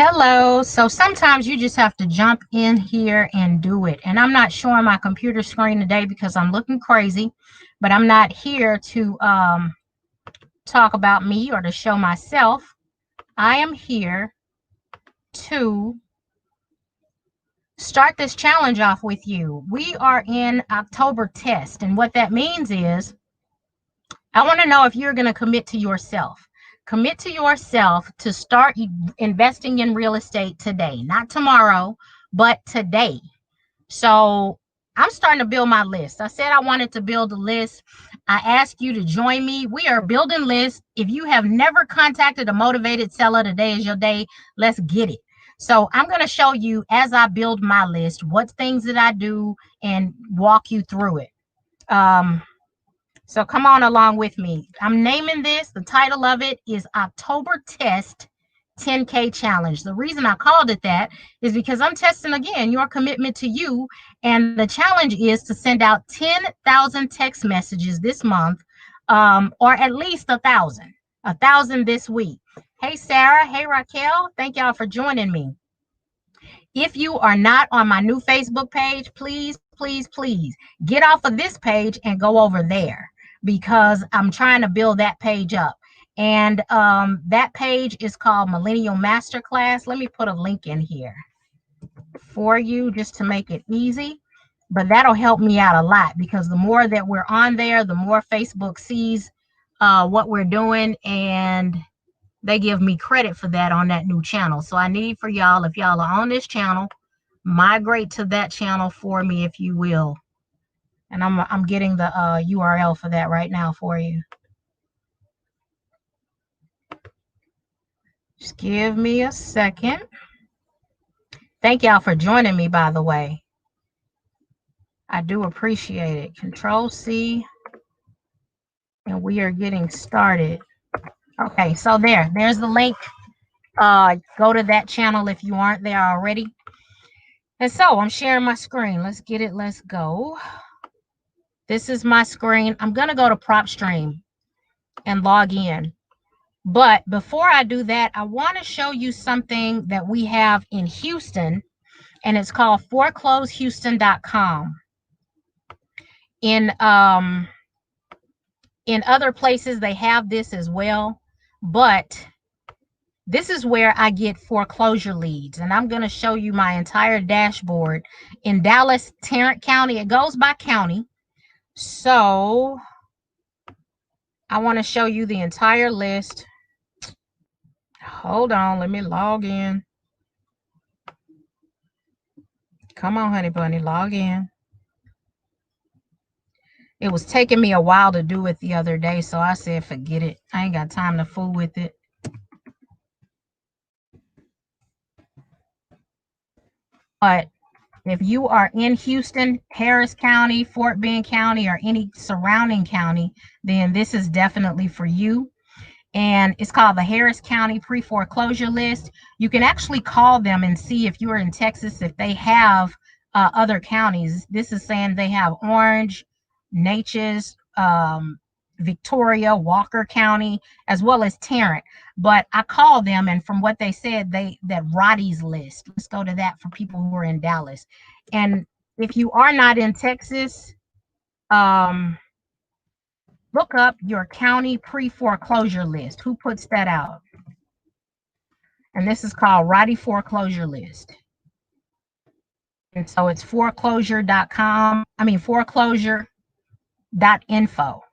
Hello. So sometimes you just have to jump in here and do it. And I'm not showing my computer screen today because I'm looking crazy, but I'm not here to talk about me or to show myself. I am here to start this challenge off with you. We are in October test, and what that means is I want to know if you're going to commit to yourself. Commit to yourself to start investing in real estate today, not tomorrow, but today. So I'm starting to build my list. I said I wanted to build a list. I asked you to join me. We are building lists. If you have never contacted a motivated seller, today is your day. Let's get it. So I'm going to show you as I build my list, what things that I do and walk you through it. So come on along with me. I'm naming this, the title of it is October Test 10K Challenge. The reason I called it that is because I'm testing again your commitment to you. And the challenge is to send out 10,000 text messages this month, or at least 1,000 this week. Hey, Sarah. Hey, Raquel. Thank y'all for joining me. If you are not on my new Facebook page, please, please, please get off of this page and go over there, because I'm trying to build that page up. And that page is called Millennial Masterclass. Let me put a link in here for you just to make it easy. But that'll help me out a lot, because the more that we're on there, the more Facebook sees what we're doing, and they give me credit for that on that new channel. So I need for y'all, if y'all are on this channel, migrate to that channel for me, if you will. And I'm getting the URL for that right now for you. Just give me a second. Thank y'all for joining me, by the way. I do appreciate it. Control C, and we are getting started. Okay, so there's the link. Go to that channel if you aren't there already. And so I'm sharing my screen. Let's get it. Let's go. This is my screen. I'm going to go to PropStream and log in. But before I do that, I want to show you something that we have in Houston, and it's called foreclosehouston.com. In other places, they have this as well, but this is where I get foreclosure leads, and I'm going to show you my entire dashboard. In Dallas, Tarrant County, it goes by county. So I want to show you the entire list. Hold on, let me log in. Come on, honey bunny, log in. It was taking me a while to do it the other day, so I said, forget it. I ain't got time to fool with it. But if you are in Houston, Harris County, Fort Bend County, or any surrounding county, then this is definitely for you. And it's called the Harris County Pre-Foreclosure List. You can actually call them and see, if you're in Texas, if they have other counties. This is saying they have Orange, Natchez, Victoria, Walker County, as well as Tarrant. But I called them, and from what they said, that Roddy's list. Let's go to that for people who are in Dallas. And if you are not in Texas, look up your county pre-foreclosure list. Who puts that out? And this is called Roddy Foreclosure List. And so it's foreclosure.com. I mean, foreclosure.info.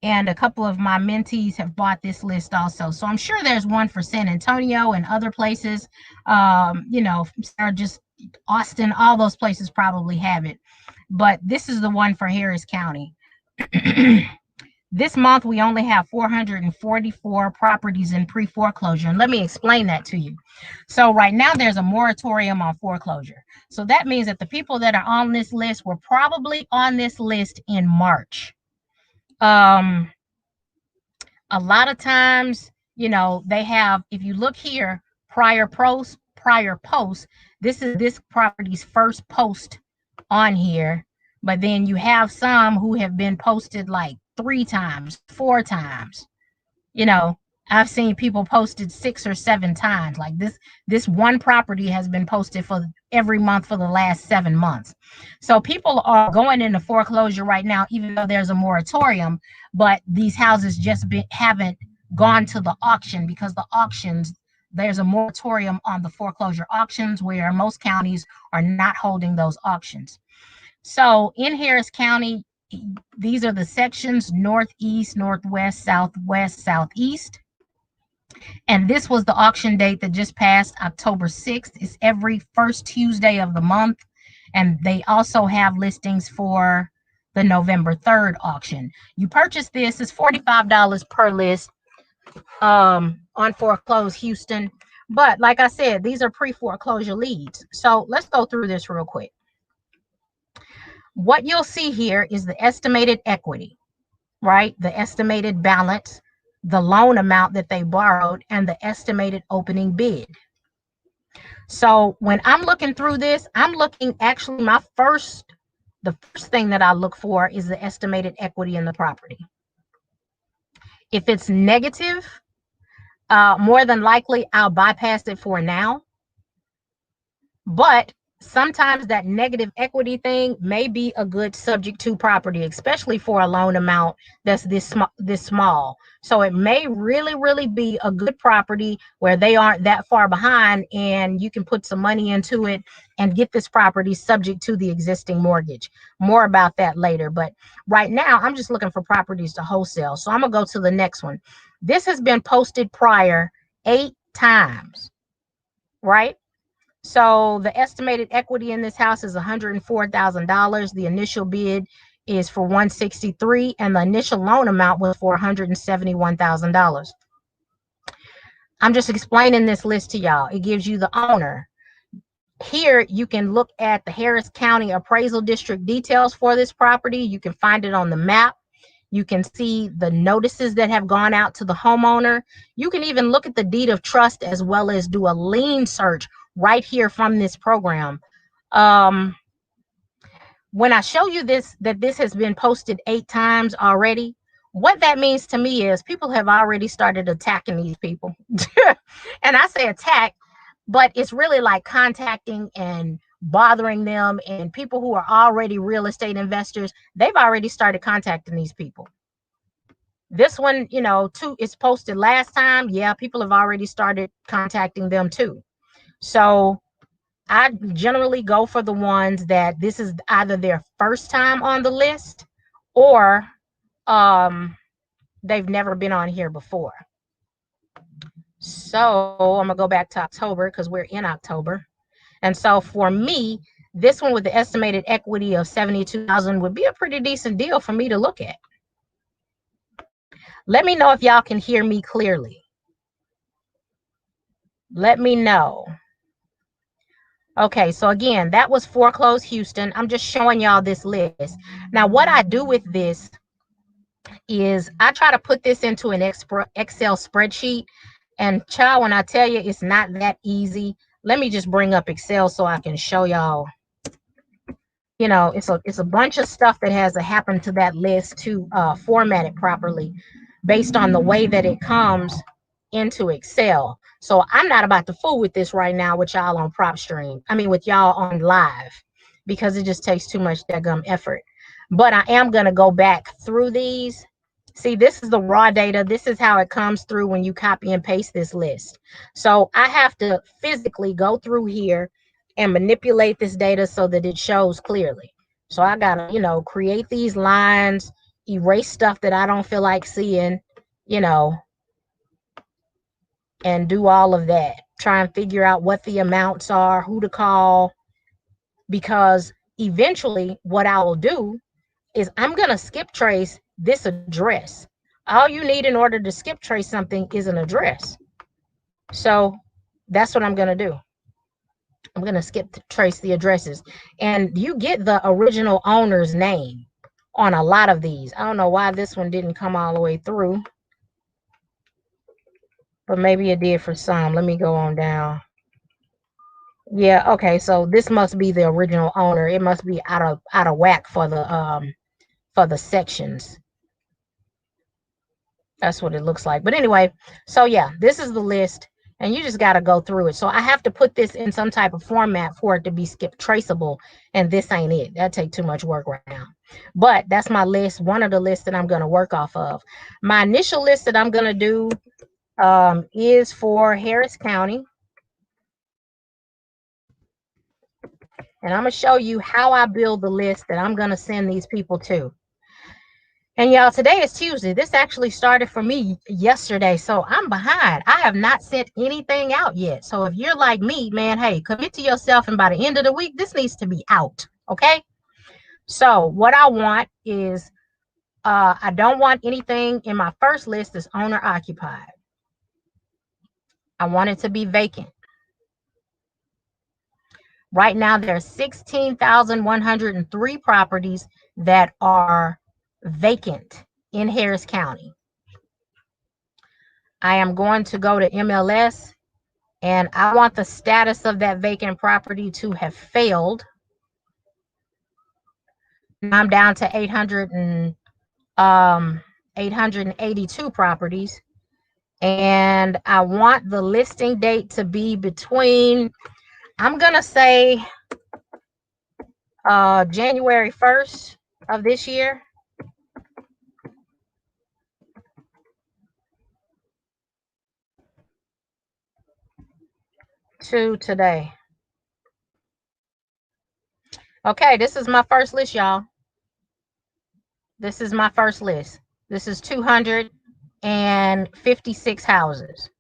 And a couple of my mentees have bought this list also. So I'm sure there's one for San Antonio and other places, you know, or just Austin, all those places probably have it. But this is the one for Harris County. This month, we only have 444 properties in pre-foreclosure. And let me explain that to you. So right now, there's a moratorium on foreclosure. So that means that the people that are on this list were probably on this list in March. A lot of times, you know, they have, if you look here, prior post, this is this property's first post on here. But then you have some who have been posted like 3 times, 4 times. You know, I've seen people posted 6 or 7 times. Like this one property has been posted for every month for the last 7 months. So people are going into foreclosure right now, even though there's a moratorium, but these houses just haven't gone to the auction because the auctions, there's a moratorium on the foreclosure auctions where most counties are not holding those auctions. So in Harris County, these are the sections: northeast, northwest, southwest, southeast. And this was the auction date that just passed, October 6th. It's every first Tuesday of the month. And they also have listings for the November 3rd auction. You purchase this, it's $45 per list on Foreclose Houston. But like I said, these are pre-foreclosure leads. So let's go through this real quick. What you'll see here is the estimated equity, right? The estimated balance, the loan amount that they borrowed, and the estimated opening bid. So when I'm looking through this, I'm looking, actually the first thing that I look for is the estimated equity in the property. If it's negative, more than likely I'll bypass it for now. But sometimes that negative equity thing may be a good subject to property, especially for a loan amount that's this small. So it may really be a good property where they aren't that far behind, and you can put some money into it and get this property subject to the existing mortgage. More about that later. But right now I'm just looking for properties to wholesale. So I'm gonna go to the next one. This has been posted prior 8 times, right? So the estimated equity in this house is $104,000. The initial bid is for $163,000, and the initial loan amount was for $171,000. I'm just explaining this list to y'all. It gives you the owner. Here you can look at the Harris County Appraisal District details for this property. You can find it on the map. You can see the notices that have gone out to the homeowner. You can even look at the deed of trust as well as do a lien search right here from this program. When I show you this, that this has been posted 8 times already, what that means to me is people have already started attacking these people. And I say attack, but it's really like contacting and bothering them, and people who are already real estate investors, they've already started contacting these people. This one, you know, too, it's posted last time. Yeah, people have already started contacting them too. So I generally go for the ones that this is either their first time on the list or they've never been on here before. So I'm gonna go back to October because we're in October. And so for me, this one with the estimated equity of $72,000 would be a pretty decent deal for me to look at. Let me know if y'all can hear me clearly. Let me know. Okay, so again, that was Foreclose Houston. I'm just showing y'all this list. Now, what I do with this is I try to put this into an Excel spreadsheet. And child, when I tell you it's not that easy, let me just bring up Excel so I can show y'all. You know, it's a bunch of stuff that has to happen to that list to format it properly based on the way that it comes into Excel. So I'm not about to fool with this right now with y'all on PropStream. I mean, with y'all on live, because it just takes too much daggum effort. But I am going to go back through these. See, this is the raw data. This is how it comes through when you copy and paste this list. So I have to physically go through here and manipulate this data so that it shows clearly. So I got to, you know, create these lines, erase stuff that I don't feel like seeing, you know, and do all of that. Try and figure out what the amounts are, who to call, because eventually what I will do is I'm going to skip trace this address. All you need in order to skip trace something is an address. So that's what I'm going to do. I'm going to skip trace the addresses, and you get the original owner's name on a lot of these. I don't know why this one didn't come all the way through, but maybe it did for some. Let me go on down. Yeah, okay, so this must be the original owner. It must be out of whack for the sections. That's what it looks like. But anyway, so yeah, this is the list, and you just got to go through it. So I have to put this in some type of format for it to be skip traceable, and this ain't it. That take too much work right now. But that's my list, one of the lists that I'm going to work off of. My initial list that I'm going to do is for Harris County. And I'm going to show you how I build the list that I'm going to send these people to. And y'all, today is Tuesday. This actually started for me yesterday, so I'm behind. I have not sent anything out yet. So if you're like me, man, hey, commit to yourself, and by the end of the week, this needs to be out, okay? So what I want is, I don't want anything in my first list that's owner occupied. I want it to be vacant. Right now, there are 16,103 properties that are vacant in Harris County. I am going to go to MLS, and I want the status of that vacant property to have failed. Now I'm down to 882 properties. And I want the listing date to be between, I'm going to say, January 1st of this year to today. Okay, this is my first list, y'all. This is my first list. This is 256 houses.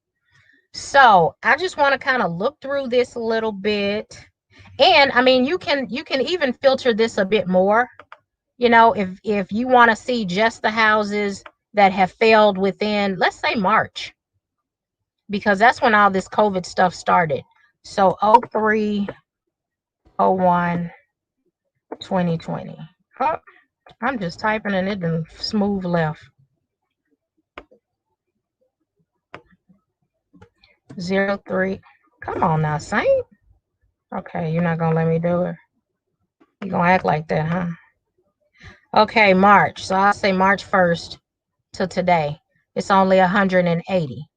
So I just want to kind of look through this a little bit. And I mean, you can even filter this a bit more. You know, if you want to see just the houses that have failed within, let's say, March, because that's when all this COVID stuff started. So 03, 01, 2020. Oh, I'm just typing and it didn't smooth left. 03. Come on now, Saint. Okay, you're not gonna let me do it. You're gonna act like that, huh? Okay, March. So I'll say March 1st to today. It's only 180,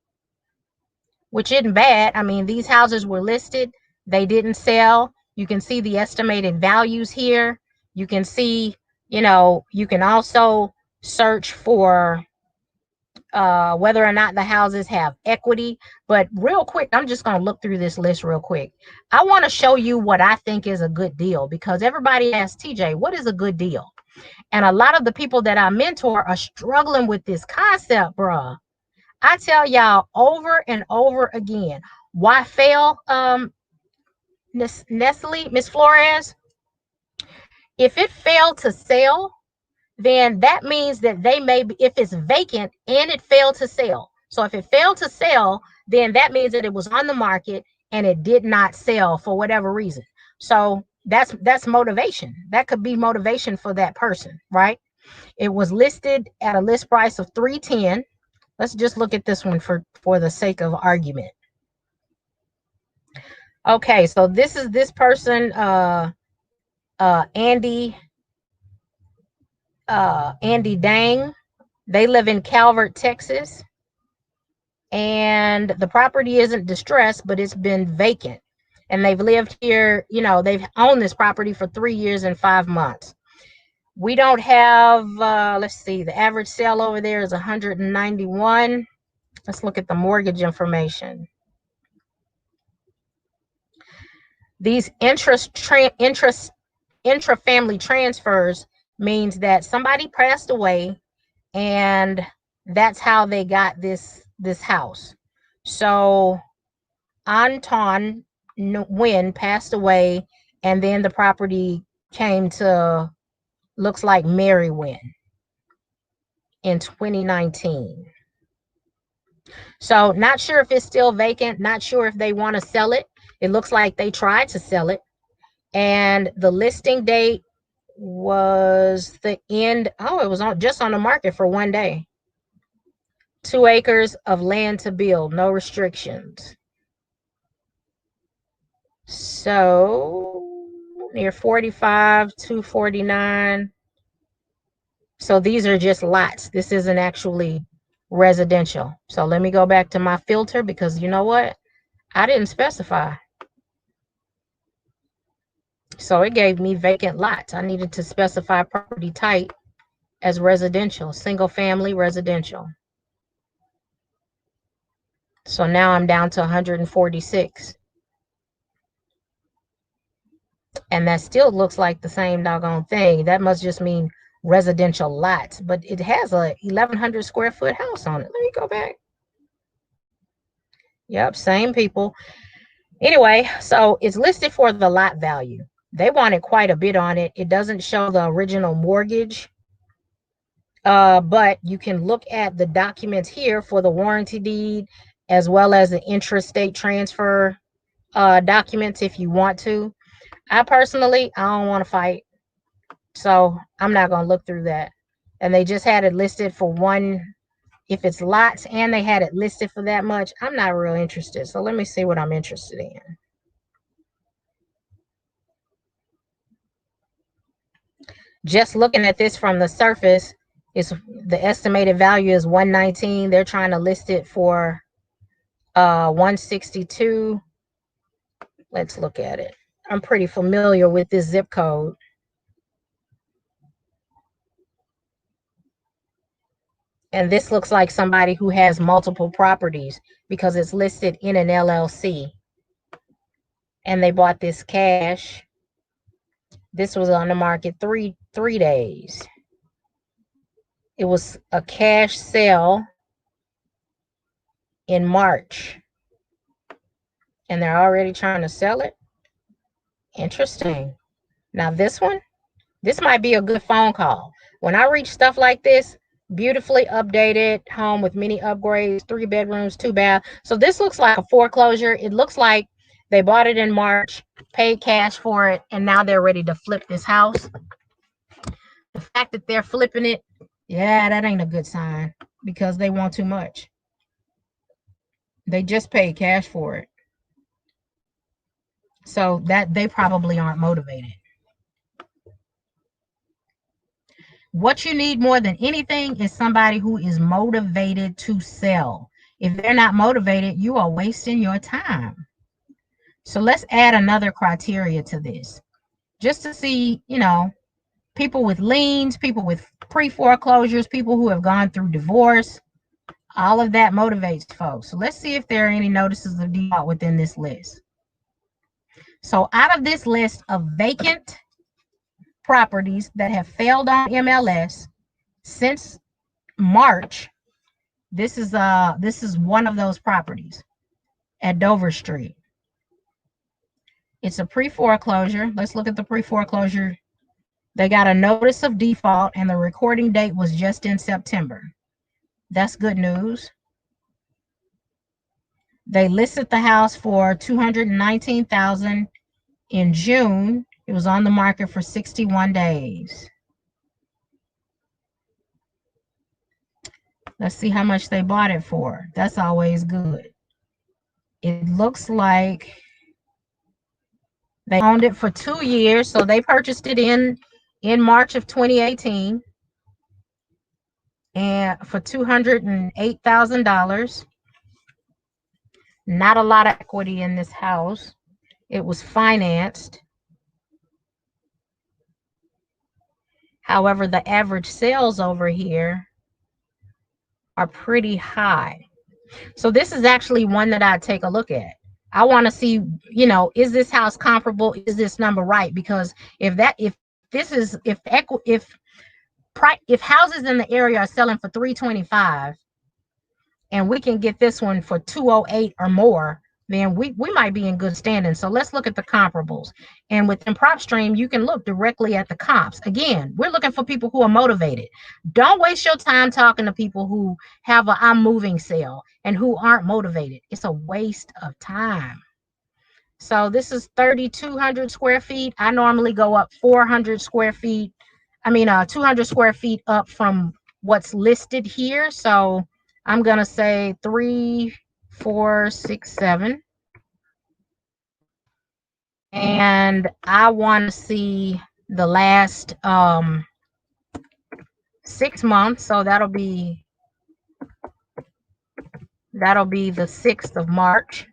which isn't bad. I mean, these houses were listed. They didn't sell. You can see the estimated values here. You can see, you know, you can also search for whether or not the houses have equity. But real quick, I'm just going to look through this list real quick. I want to show you what I think is a good deal, because everybody asks, TJ, what is a good deal? And a lot of the people that I mentor are struggling with this concept, bruh. I tell y'all over and over again, why fail, Nestle, Miss Flores? If it failed to sell, then that means that they may be, if it's vacant and it failed to sell. So if it failed to sell, then that means that it was on the market and it did not sell for whatever reason. So that's motivation. That could be motivation for that person, right? It was listed at a list price of $310. Let's just look at this one for the sake of argument. Okay, so this is this person, Andy Dang. They live in Calvert, Texas. And the property isn't distressed, but it's been vacant. And they've lived here, you know, they've owned this property for 3 years and 5 months. We don't have, let's see, the average sale over there is 191. Let's look at the mortgage information. These intra-family transfers means that somebody passed away and that's how they got this house. So Anton Nguyen passed away, and then the property came to, looks like, Mary Nguyen in 2019. So not sure if it's still vacant, not sure if they want to sell it. It looks like they tried to sell it. And the listing date was the end. Oh, it was just on the market for 1 day. 2 acres of land to build, no restrictions. So near 45, 249. So these are just lots. This isn't actually residential. So let me go back to my filter, because you know what? I didn't specify. So it gave me vacant lots. I needed to specify property type as residential, single family residential. So now I'm down to 146. And that still looks like the same doggone thing. That must just mean residential lots, but it has a 1,100 square foot house on it. Let me go back. Yep, same people. Anyway, so it's listed for the lot value. They wanted quite a bit on it. It doesn't show the original mortgage, but you can look at the documents here for the warranty deed, as well as the intrastate transfer documents if you want to. I personally, I don't want to fight, so I'm not going to look through that. And they just had it listed for one, if it's lots and they had it listed for that much, I'm not real interested. So let me see what I'm interested in. Just looking at this from the surface, it's the estimated value is 119. They're trying to list it for 162. Let's look at it. I'm pretty familiar with this zip code. And this looks like somebody who has multiple properties because it's listed in an LLC. And they bought this cash. This was on the market three days. It was a cash sale in March. And they're already trying to sell it. Interesting. Now this one, this might be a good phone call. When I reach stuff like this, beautifully updated home with many upgrades, 3 bedrooms, 2 baths. So this looks like a foreclosure. It looks like they bought it in March, paid cash for it, and now they're ready to flip this house. The fact that they're flipping it, yeah, that ain't a good sign, because they want too much. They just paid cash for it. So that they probably aren't motivated. What you need more than anything is somebody who is motivated to sell. If they're not motivated, you are wasting your time. So let's add another criteria to this, just to see, you know, people with liens, people with pre-foreclosures, people who have gone through divorce, all of that motivates folks. So let's see if there are any notices of default within this list. So out of this list of vacant properties that have failed on MLS since March, this is one of those properties at Dover Street. It's a pre-foreclosure. Let's look at the pre-foreclosure. They got a notice of default and the recording date was just in September. That's good news. They listed the house for $219,000 in June. It was on the market for 61 days. Let's see how much they bought it for. That's always good. It looks like they owned it for 2 years, so they purchased it in March of 2018 and for $208,000. Not a lot of equity in this house. It was financed. However, the average sales over here are pretty high. So this is actually one that I take a look at. I want to see, you know, is this house comparable? Is this number right? Because if houses in the area are selling for $325 and we can get this one for $208 or more, then we might be in good standing. So let's look at the comparables. And within PropStream, you can look directly at the comps. Again, we're looking for people who are motivated. Don't waste your time talking to people who have a I'm moving sale and who aren't motivated. It's a waste of time. So this is 3,200 square feet. I normally go up 400 square feet. 200 square feet up from what's listed here. So I'm going to say 3, 4, 6, 7. And I want to see the last 6 months. So that'll be That'll be the 6th of March.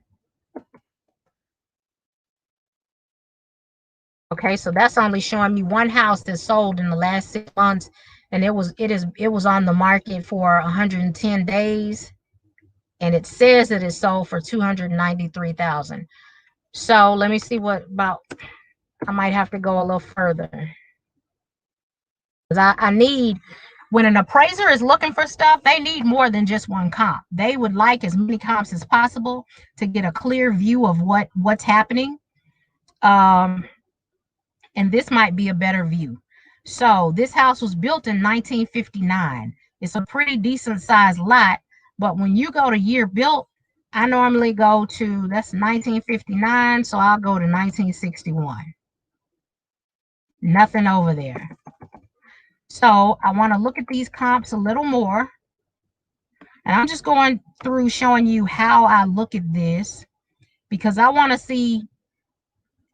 Okay, so that's only showing me one house that sold in the last 6 months, and it was on the market for 110 days, and it says that it sold for 293,000. So let me see what about. I might have to go a little further because I need, when an appraiser is looking for stuff, they need more than just one comp. They would like as many comps as possible to get a clear view of what's happening. And this might be a better view. So this house was built in 1959. It's a pretty decent sized lot, but when you go to year built, I normally go to, that's 1959, so I'll go to 1961. Nothing over there. So I want to look at these comps a little more. And I'm just going through showing you how I look at this because I want to see.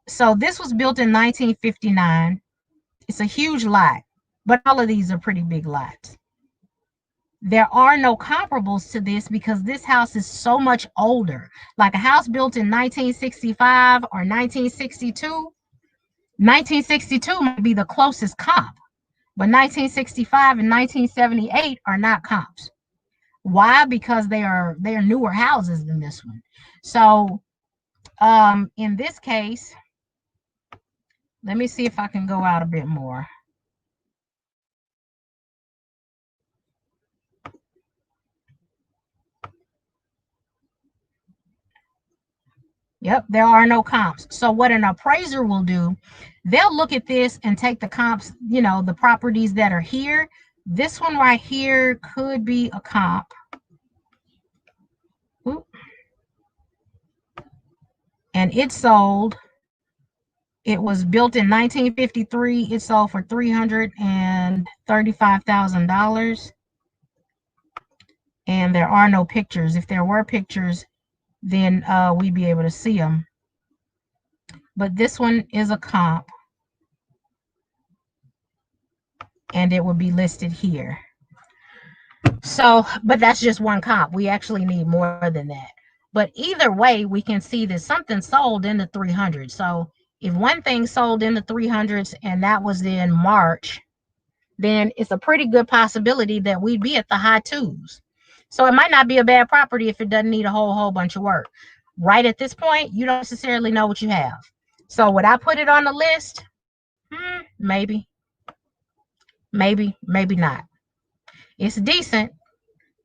So this was built in 1959. It's a huge lot, but all of these are pretty big lots. There are no comparables to this because this house is so much older. Like a house built in 1965 or 1962. 1962 might be the closest comp, but 1965 and 1978 are not comps. Why? Because they are newer houses than this one. So in this case, let me see if I can go out a bit more. Yep, there are no comps. So what an appraiser will do, they'll look at this and take the comps, the properties that are here. This one right here could be a comp. Oop. And it sold. It was built in 1953. It sold for $335,000. And there are no pictures. If there were pictures, then we'd be able to see them. But this one is a comp. And it would be listed here. So, but that's just one comp. We actually need more than that. But either way, we can see that something sold in the 300s. So if one thing sold in the 300s and that was in March, then it's a pretty good possibility that we'd be at the high twos. So it might not be a bad property if it doesn't need a whole bunch of work. Right at this point, you don't necessarily know what you have. So would I put it on the list? Maybe. Maybe not. It's decent,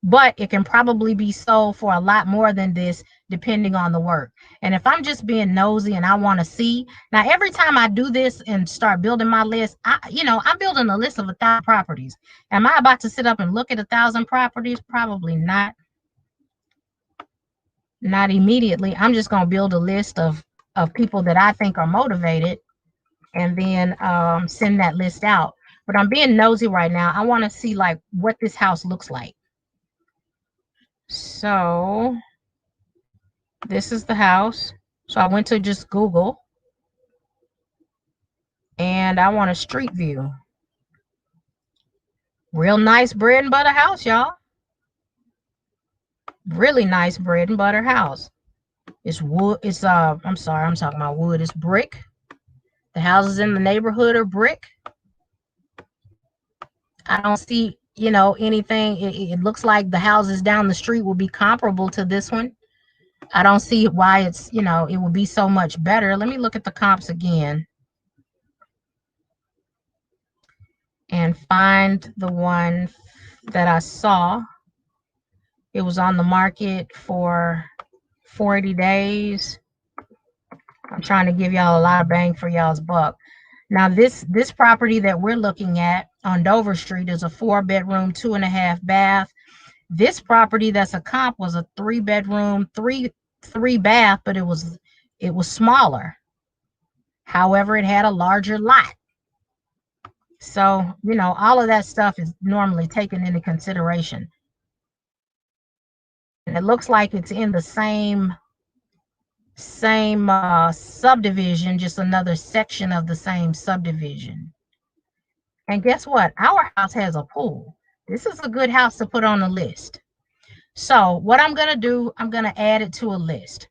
but it can probably be sold for a lot more than this depending on the work. And if I'm just being nosy and I want to see, now every time I do this and start building my list, I'm building a list of 1,000 properties. Am I about to sit up and look at 1,000 properties? Probably not. Not immediately. I'm just going to build a list of people that I think are motivated and then send that list out. But I'm being nosy right now. I want to see like what this house looks like. So this is the house. So I went to just Google and I want a street view. Real nice bread and butter house, y'all. Really nice bread and butter house. It's wood. It's I'm sorry, I'm talking about wood. It's brick. The houses in the neighborhood are brick. I don't see, anything. It looks like the houses down the street will be comparable to this one. I don't see why it's, it would be so much better. Let me look at the comps again and find the one that I saw. It was on the market for 40 days. I'm trying to give y'all a lot of bang for y'all's buck. Now, this property that we're looking at on Dover Street is a 4-bedroom, 2.5 bath. This property that's a comp was a 3-bedroom, three bath, but it was smaller. However, it had a larger lot. So, all of that stuff is normally taken into consideration. And it looks like it's in the same subdivision, just another section of the same subdivision. And guess what? Our house has a pool. This is a good house to put on the list. So what I'm going to do, I'm going to add it to a list.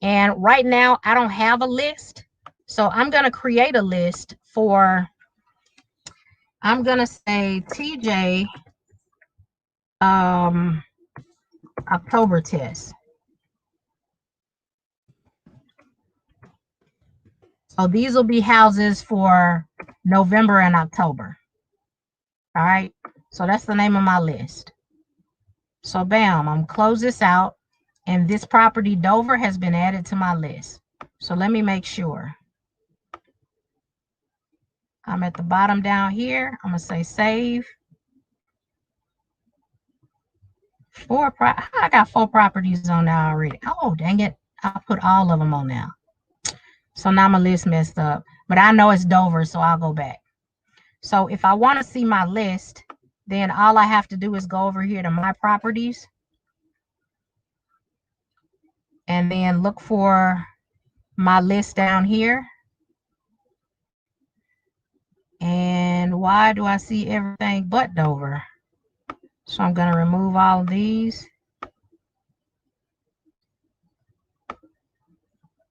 And right now I don't have a list. So I'm going to create a list for, I'm going to say TJ October test. So these will be houses for November and October. All right. So that's the name of my list. So bam, I'm gonna close this out. And this property Dover has been added to my list. So let me make sure. I'm at the bottom down here. I'm gonna say save. I got 4 properties on there already. Oh, dang it. I put all of them on now. So now my list messed up. But I know it's Dover, so I'll go back. So if I want to see my list, then all I have to do is go over here to my properties and then look for my list down here. And why do I see everything but Dover? So I'm going to remove all of these.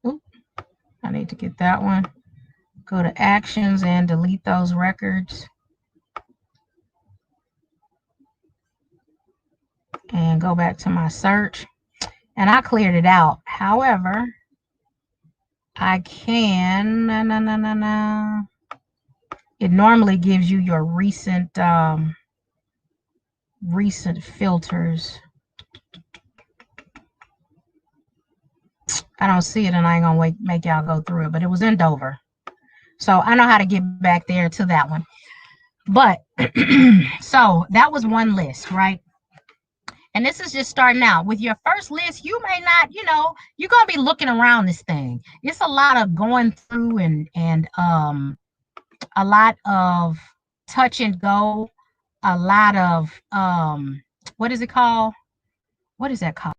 Oop, I need to get that one. Go to actions and delete those records. And go back to my search. And I cleared it out. However, I can, it normally gives you your recent filters. I don't see it, and I ain't gonna make y'all go through it, but it was in Dover. So I know how to get back there to that one. But so that was one list, right? And this is just starting out. With your first list, you may not, you're gonna be looking around this thing. It's a lot of going through and a lot of touch and go, a lot of what is it called? What is that called?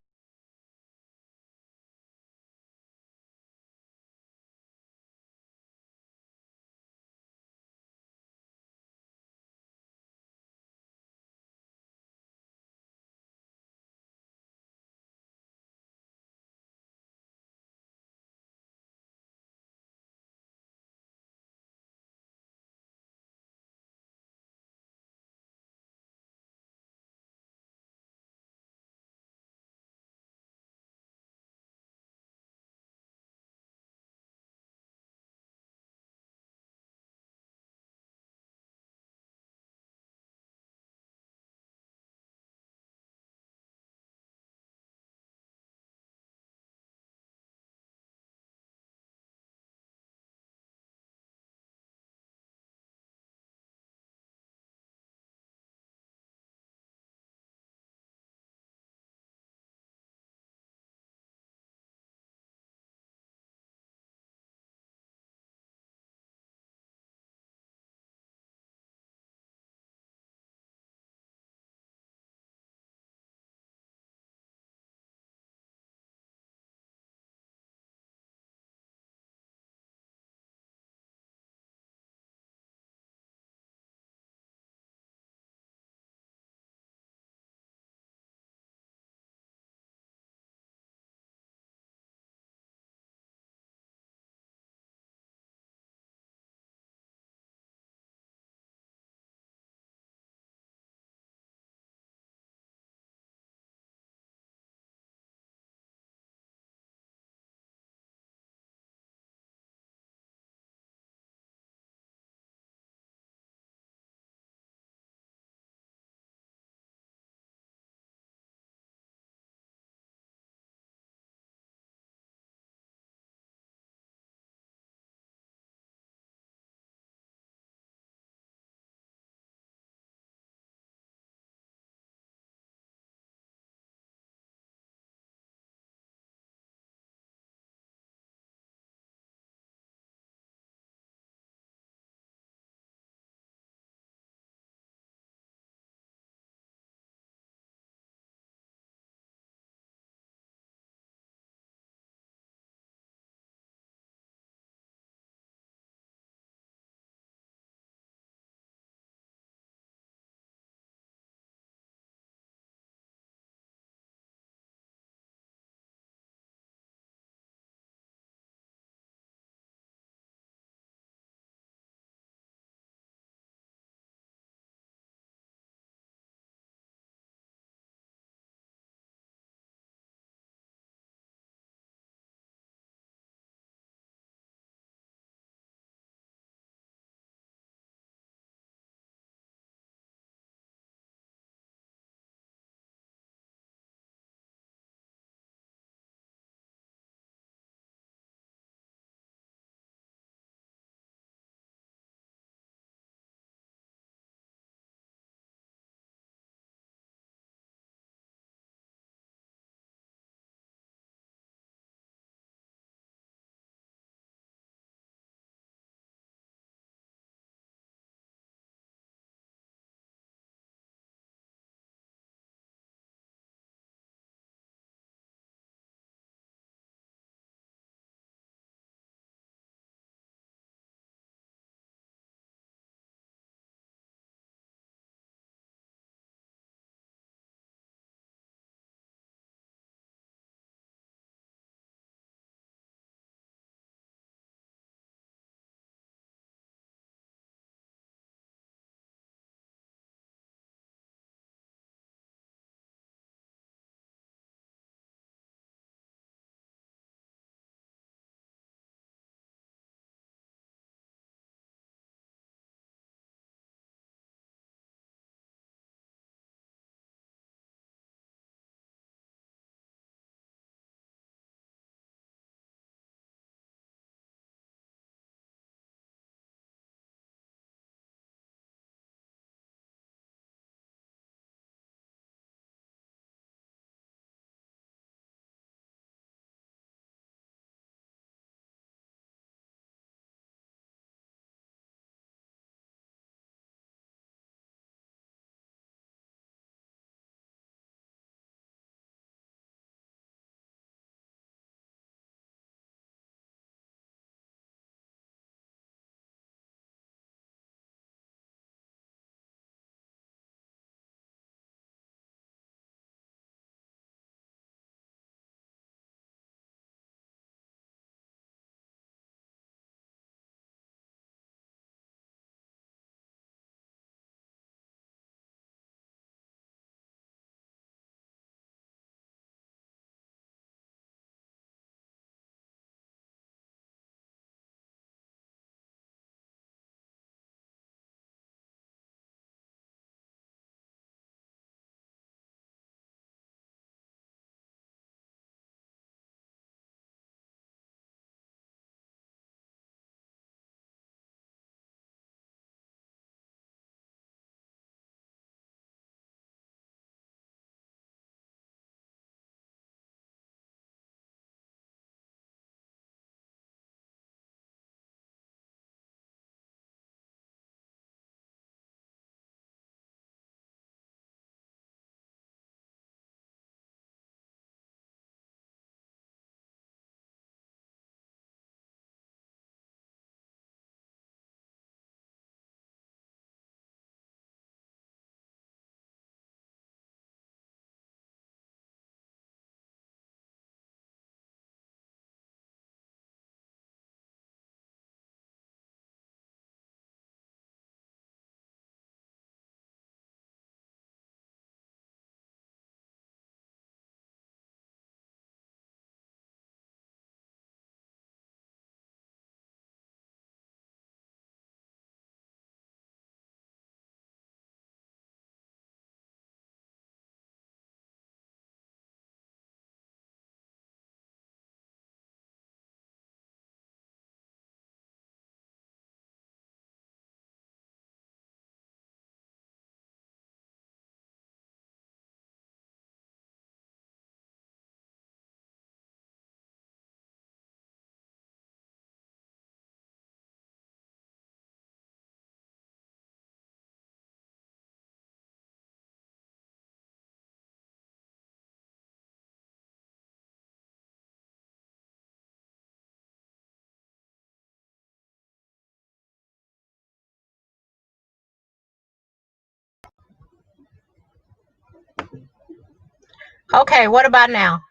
Okay, what about now?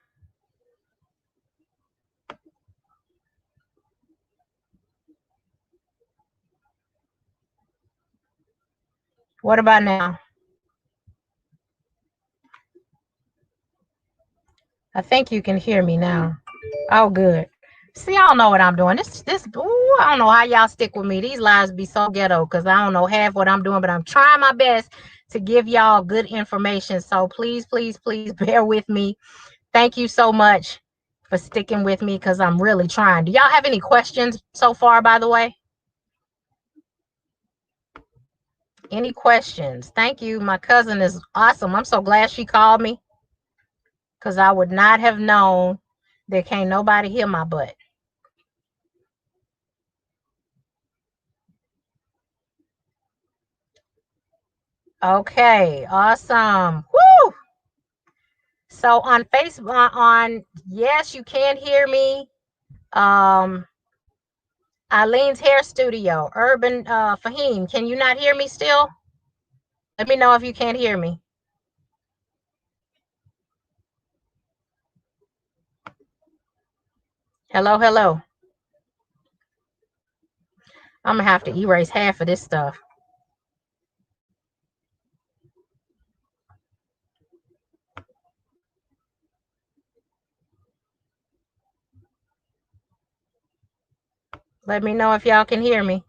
What about now? I think you can hear me now. Oh, good. See, I don't know what I'm doing. Ooh, I don't know how y'all stick with me. These lives be so ghetto because I don't know half what I'm doing, but I'm trying my best to give y'all good information. So please, please, please bear with me. Thank you so much for sticking with me because I'm really trying. Do y'all have any questions so far, by the way? Any questions? Thank you. My cousin is awesome. I'm so glad she called me because I would not have known that can't nobody hear my butt. Okay, awesome. Woo! So on Facebook, on yes, you can hear me. Um, Eileen's Hair Studio, Urban Fahim. Can you not hear me still? Let me know if you can't hear me. Hello, hello. I'm gonna have to erase half of this stuff. Let me know if y'all can hear me.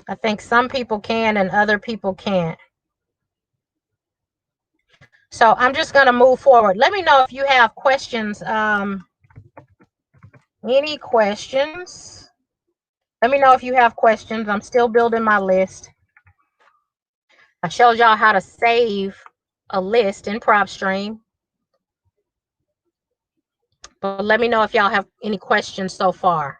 I think some people can and other people can't. So I'm just gonna move forward. Let me know if you have questions. Any questions? Let me know if you have questions. I'm still building my list. I showed y'all how to save a list in PropStream. But let me know if y'all have any questions so far.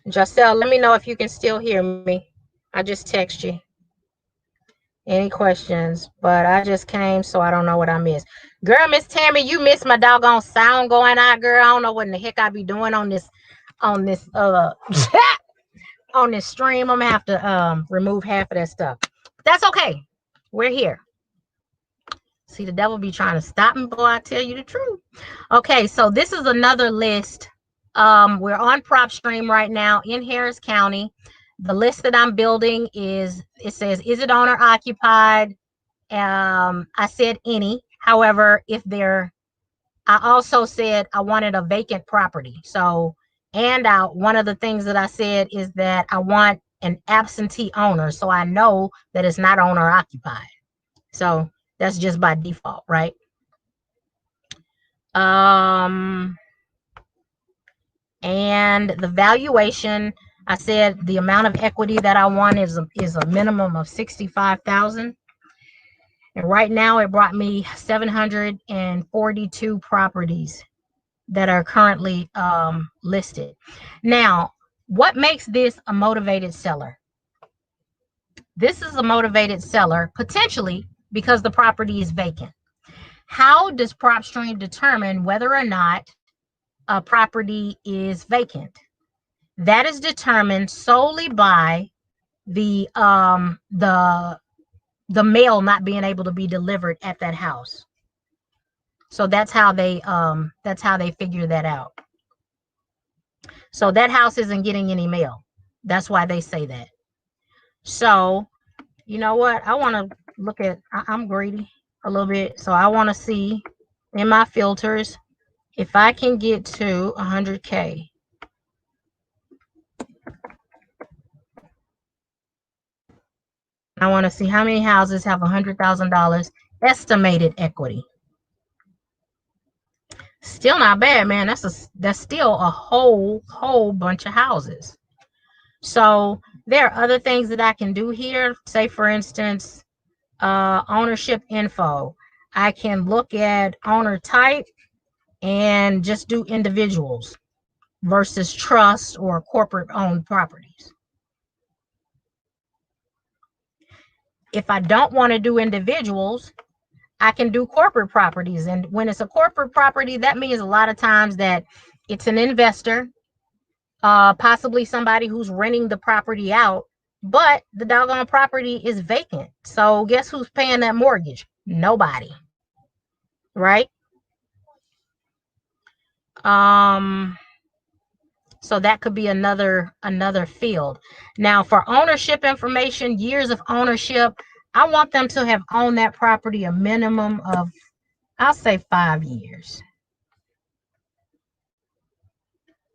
Giselle, let me know if you can still hear me. I just text you. Any questions? But I just came, so I don't know what I missed. Girl, Miss Tammy, you missed my doggone sound going out, girl. I don't know what in the heck I be doing on this on this on this stream. I'm gonna have to remove half of that stuff. That's okay. We're here. See, the devil be trying to stop me, boy. I tell you the truth. Okay, so this is another list. We're on PropStream right now in Harris County. The list that I'm building it says, is it owner occupied? I said any. However, I also said I wanted a vacant property. So, and one of the things that I said is that I want an absentee owner. So I know that it's not owner occupied. So that's just by default, right? And the valuation, I said the amount of equity that I want is a minimum of 65,000. And right now it brought me 742 properties that are currently listed. Now, what makes this a motivated seller? This is a motivated seller potentially because the property is vacant. How does PropStream determine whether or not a property is vacant? That is determined solely by the mail not being able to be delivered at that house. So that's how they figure that out. So that house isn't getting any mail. That's why they say that. So you know what? I want to look at. I'm greedy a little bit, so I want to see in my filters if I can get to 100K. I want to see how many houses have $100,000 estimated equity. Still not bad, man. That's still a whole bunch of houses. So there are other things that I can do here. Say, for instance, ownership info. I can look at owner type and just do individuals versus trust or corporate owned properties. If I don't want to do individuals, I can do corporate properties. And when it's a corporate property, that means a lot of times that it's an investor, possibly somebody who's renting the property out, but the doggone property is vacant. So guess who's paying that mortgage? Nobody, right? Um, so that could be another field. Now, for ownership information, years of ownership, I want them to have owned that property a minimum of, I'll say, 5 years.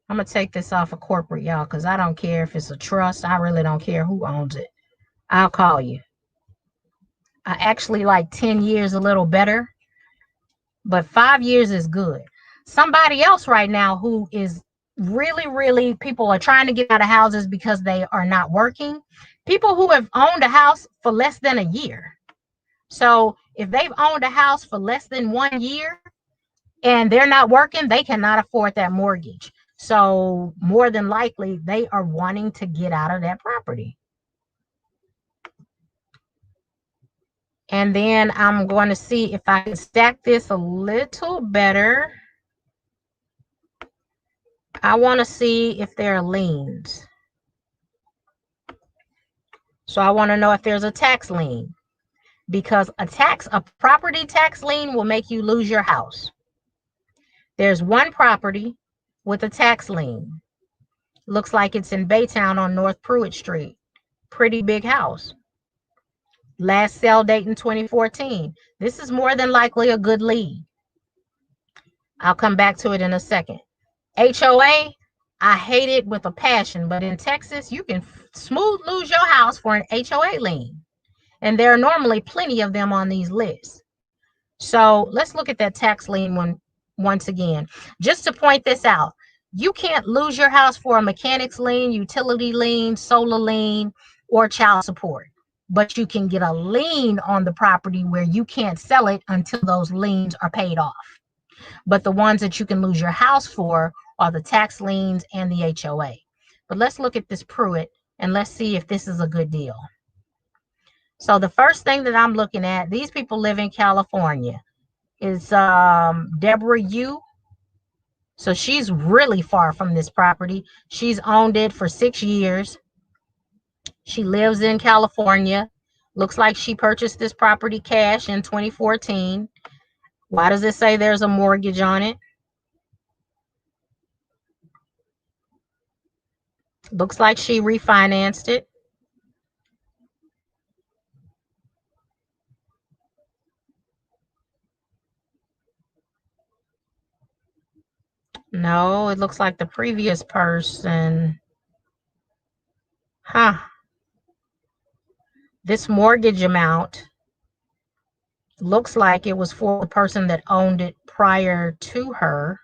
I'm gonna take this off of corporate, y'all, because I don't care if it's a trust. I really don't care who owns it. I'll call you. I actually like 10 years a little better, but 5 years is good. Somebody else right now who is really, people are trying to get out of houses because they are not working. People who have owned a house for less than a year. So if they've owned a house for less than 1 year and they're not working, they cannot afford that mortgage. So more than likely, they are wanting to get out of that property. And then I'm going to see if I can stack this a little better. I want to see if there are liens. So I want to know if there's a tax lien, because a property tax lien will make you lose your house. There's one property with a tax lien. Looks like it's in Baytown on North Pruitt Street. Pretty big house. Last sale date in 2014. This is more than likely a good lead. I'll come back to it in a second. HOA, I hate it with a passion, but in Texas, you can smooth lose your house for an HOA lien. And there are normally plenty of them on these lists. So let's look at that tax lien one once again. Just to point this out, you can't lose your house for a mechanics lien, utility lien, solar lien, or child support. But you can get a lien on the property where you can't sell it until those liens are paid off. But the ones that you can lose your house for are the tax liens and the HOA. But let's look at this Pruitt and let's see if this is a good deal. So the first thing that I'm looking at, these people live in California, is Deborah Yu. So she's really far from this property. She's owned it for 6 years. She lives in California. Looks like she purchased this property cash in 2014. Why does it say there's a mortgage on it? Looks like she refinanced it. No, it looks like the previous person. Huh. This mortgage amount looks like it was for the person that owned it prior to her.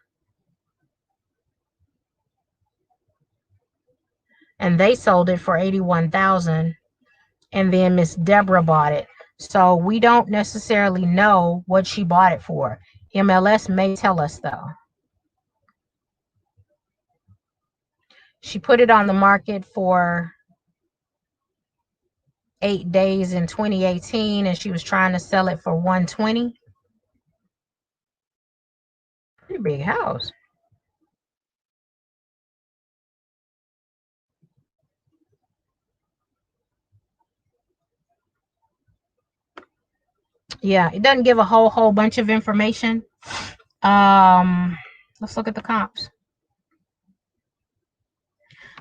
And they sold it for $81,000. And then Miss Deborah bought it. So we don't necessarily know what she bought it for. MLS may tell us though. She put it on the market for 8 days in 2018, and she was trying to sell it for $120. Pretty big house. Yeah, it doesn't give a whole bunch of information. Let's look at the comps.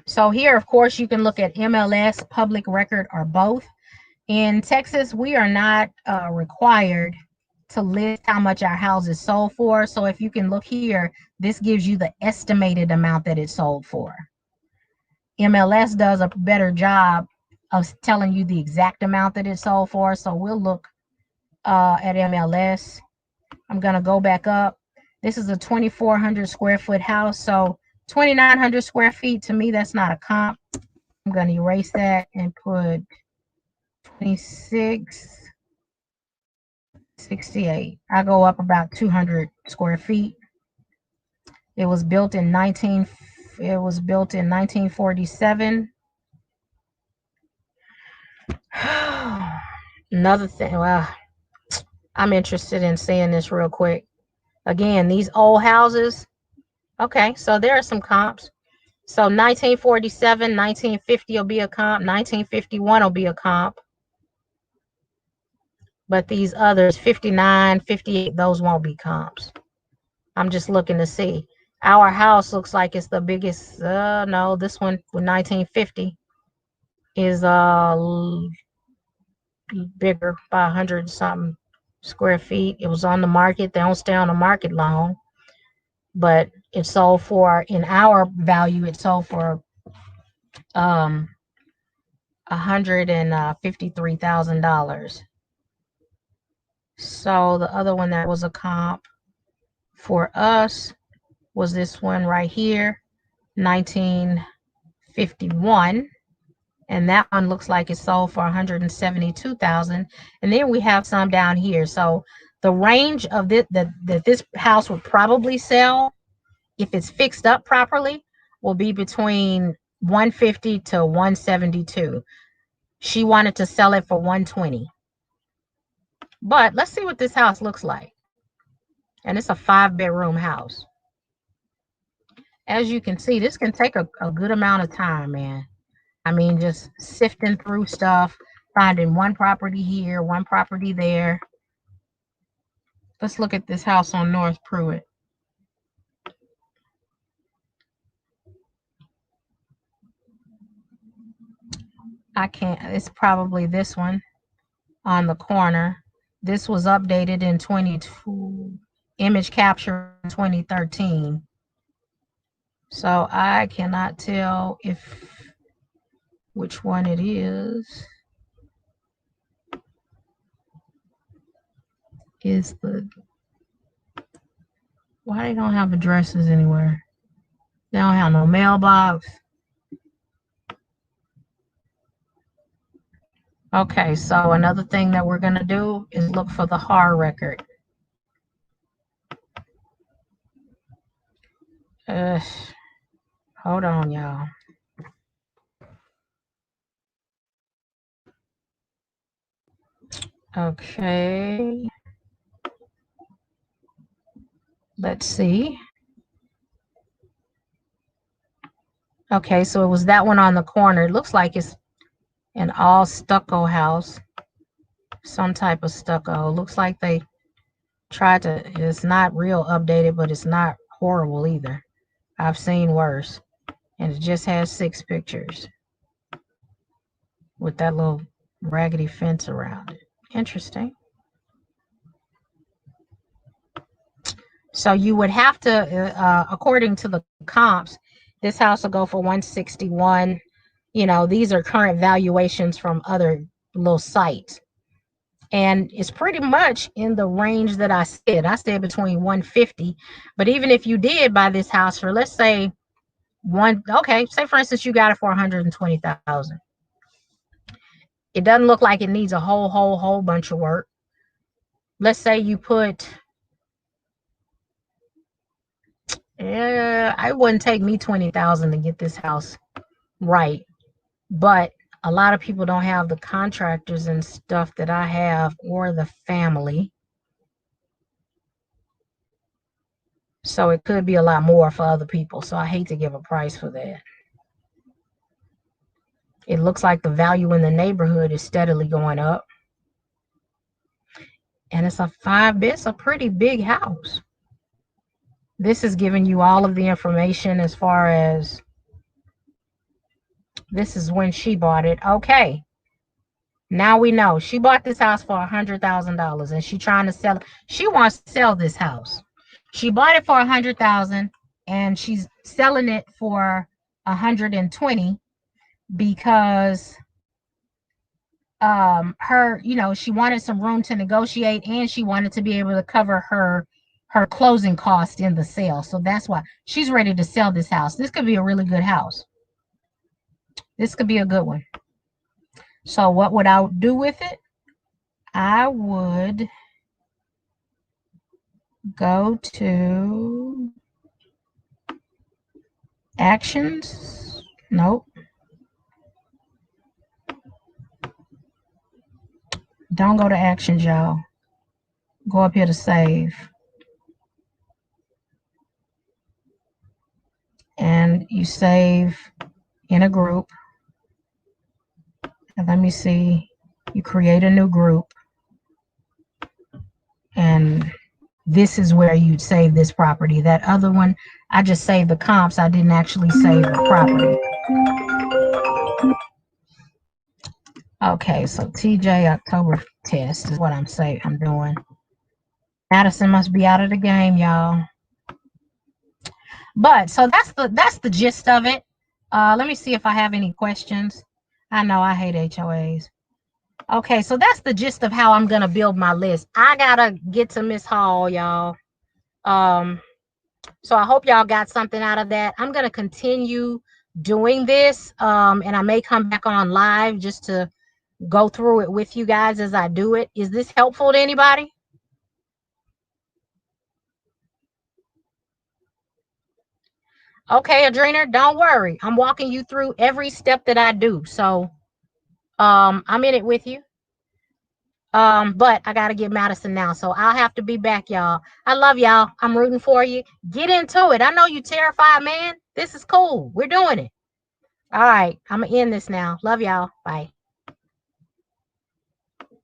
So here, of course, you can look at MLS, public record, or both. In Texas, we are not required to list how much our house is sold for. So if you can look here, this gives you the estimated amount that it sold for. MLS does a better job of telling you the exact amount that it sold for. So we'll look at MLS. I'm going to go back up. This is a 2,400 square foot house. So 2,900 square feet, to me, that's not a comp. I'm going to erase that and put 2668. I go up about 200 square feet. It was built in 1947. Another thing, well, I'm interested in seeing this real quick. Again, these old houses. Okay, so there are some comps. So 1947, 1950 will be a comp. 1951 will be a comp. But these others, 59, 58, those won't be comps. I'm just looking to see. Our house looks like it's the biggest. No, this one with 1950 is bigger by 100 something square feet. It was on the market. They don't stay on the market long, but it sold for, in our value, it sold for um $153,000. So the other one that was a comp for us was this one right here, 1951. And that one looks like it sold for 172,000. And then we have some down here. So the range of this that this house would probably sell, if it's fixed up properly, will be between 150 to 172. She wanted to sell it for 120. But let's see what this house looks like. And it's a 5-bedroom house. As you can see, this can take a good amount of time, man. I mean, just sifting through stuff, finding one property here, one property there. Let's look at this house on North Pruitt. I can't, it's probably this one on the corner. This was updated in 22, image capture in 2013. So I cannot tell which one it is. Why they don't have addresses anywhere? They don't have no mailbox. Okay, so another thing that we're gonna do is look for the HAR record. Hold on, y'all. Okay. Let's see. Okay, so it was that one on the corner. It looks like it's an all stucco house. Some type of stucco. Looks like they tried to, it's not real updated, but it's not horrible either. I've seen worse. And it just has 6 pictures with that little raggedy fence around it. Interesting. So you would have to, according to the comps, this house will go for 161. You know, these are current valuations from other little sites. And it's pretty much in the range that I said. I said between 150. But even if you did buy this house for, let's say, say for instance, you got it for 120,000. It doesn't look like it needs a whole bunch of work. Let's say you put, it wouldn't take me 20,000 to get this house right. But a lot of people don't have the contractors and stuff that I have, or the family. So it could be a lot more for other people. So I hate to give a price for that. It looks like the value in the neighborhood is steadily going up. And it's it's a pretty big house. This is giving you all of the information as far as, this is when she bought it. Okay. Now we know she bought this house for $100,000 and she's trying to sell it. She wants to sell this house. She bought it for 100,000 and she's selling it for 120 because her, she wanted some room to negotiate and she wanted to be able to cover her closing costs in the sale. So that's why she's ready to sell this house. This could be a really good house. This could be a good one. So what would I do with it? I would go to actions. Nope. Don't go to actions, y'all. Go up here to save. And you save in a group. And let me see. You create a new group. And this is where you'd save this property. That other one, I just saved the comps. I didn't actually save the property. Okay, so TJ October test is what I'm doing. Madison must be out of the game, y'all. But so that's the gist of it. Let me see if I have any questions. I know I hate HOAs. Okay, so that's the gist of how I'm gonna build my list. I gotta get to Miss Hall, y'all. So I hope y'all got something out of that. I'm gonna continue doing this, and I may come back on live just to go through it with you guys as I do it. Is this helpful to anybody? Okay, Adrena, don't worry. I'm walking you through every step that I do. So I'm in it with you. But I gotta get Madison now. So I'll have to be back, y'all. I love y'all. I'm rooting for you. Get into it. I know you terrified, man. This is cool. We're doing it. All right. I'm gonna end this now. Love y'all. Bye.